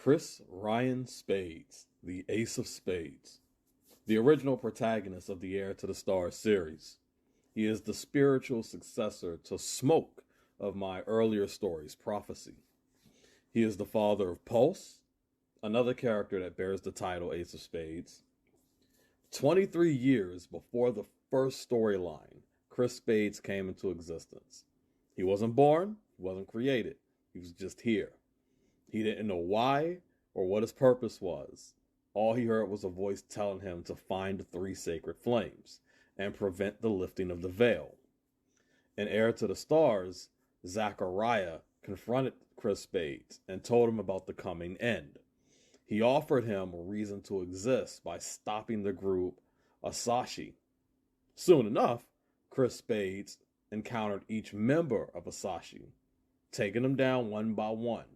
Raion Spades, the Ace of Spades, the original protagonist of the Heir to the Stars series. He is the spiritual successor to Smoke of my earlier stories, Prophecy. He is the father of Pulse, another character that bears the title Ace of Spades. 23 years before the first storyline, Chris Spades came into existence. He wasn't born, he wasn't created, he was just here. He didn't know why or what his purpose was. All he heard was a voice telling him to find the three sacred flames and prevent the lifting of the veil. In Heir to the Stars, Zachariah confronted Chris Spades and told him about the coming end. He offered him a reason to exist by stopping the group Asashi. Soon enough, Chris Spades encountered each member of Asashi, taking them down one by one.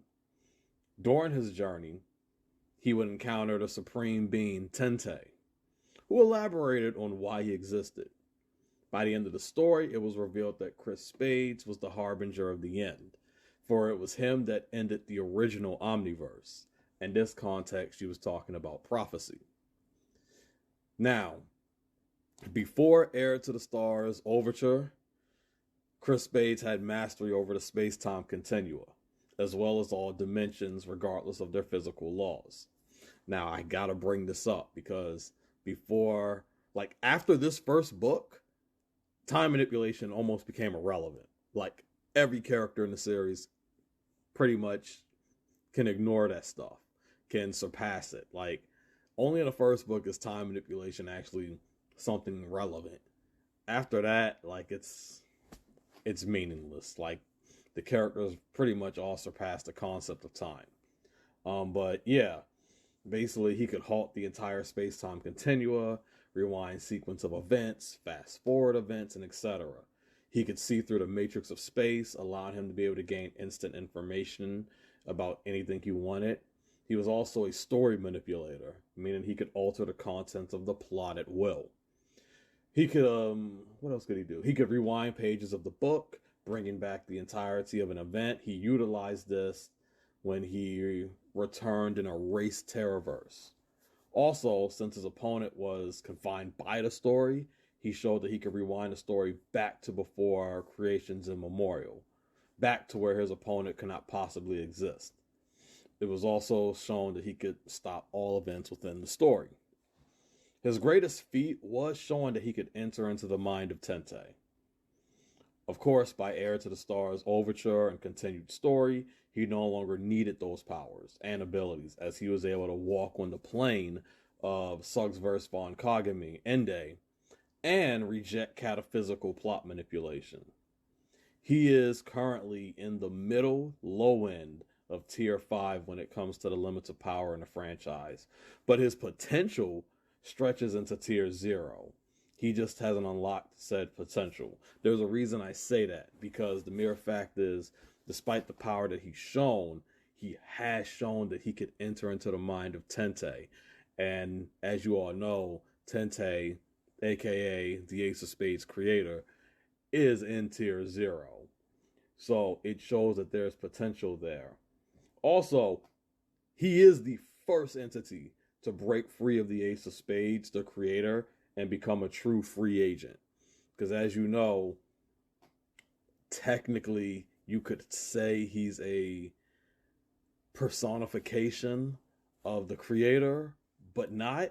During his journey, he would encounter the supreme being Tente, who elaborated on why he existed. By the end of the story, it was revealed that Chris Spades was the harbinger of the end, for it was him that ended the original Omniverse. In this context, he was talking about prophecy. Now, before Heir to the Stars Overture, Chris Spades had mastery over the space-time continua, as well as all dimensions regardless of their physical laws. Now, I gotta bring this up because after this first book, time manipulation almost became irrelevant. Like, every character in the series pretty much can ignore that stuff, can surpass it. Like, only in the first book is time manipulation actually something relevant. After that, it's meaningless. Like, the characters pretty much all surpass the concept of time. But yeah, basically he could halt the entire space-time continua, rewind sequence of events, fast forward events, and etc. He could see through the matrix of space, allowing him to be able to gain instant information about anything he wanted. He was also a story manipulator, meaning he could alter the contents of the plot at will. He could, what else could he do? He could rewind pages of the book, bringing back the entirety of an event. He utilized this when he returned and erased Terrorverse. Also, since his opponent was confined by the story, he showed that he could rewind the story back to before Creations Immemorial, back to where his opponent could not possibly exist. It was also shown that he could stop all events within the story. His greatest feat was showing that he could enter into the mind of Tente. Of course, by Heir to the Stars Overture and continued story, he no longer needed those powers and abilities, as he was able to walk on the plane of Suggsverse von Kagami Ende and reject cataphysical plot manipulation. He is currently in the middle low end of tier 5 when it comes to the limits of power in the franchise, but his potential stretches into tier 0. He just hasn't unlocked said potential. There's a reason I say that, because the mere fact is, despite the power that he's shown, he has shown that he could enter into the mind of Tente. And as you all know, Tente, aka the Ace of Spades creator, is in tier 0. So it shows that there's potential there. Also, he is the first entity to break free of the Ace of Spades, the creator, and become a true free agent. Because as you know, technically you could say he's a personification of the creator, but not.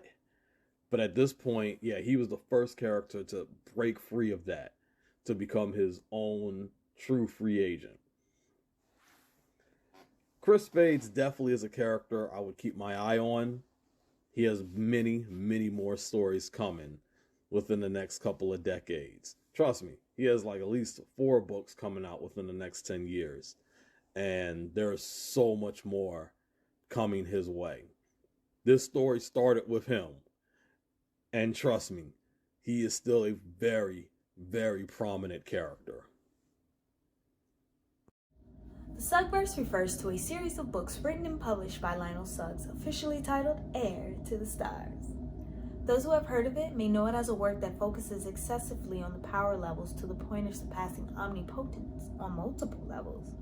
But at this point, yeah, he was the first character to break free of that, to become his own true free agent. Chris Spades definitely is a character I would keep my eye on. He has many, many more stories coming within the next couple of decades. Trust me, he has at least 4 books coming out within the next 10 years. And there's so much more coming his way. This story started with him. And trust me, he is still a very, very prominent character. The Suggsverse refers to a series of books written and published by Lionel Suggs, officially titled Heir to the Stars. Those who have heard of it may know it as a work that focuses excessively on the power levels to the point of surpassing omnipotence on multiple levels,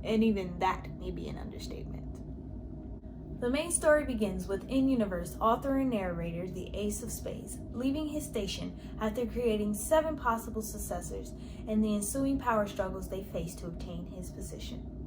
and even that may be an understatement. The main story begins with in-universe author and narrator, the Ace of Spades, leaving his station after creating 7 possible successors and the ensuing power struggles they face to obtain his position.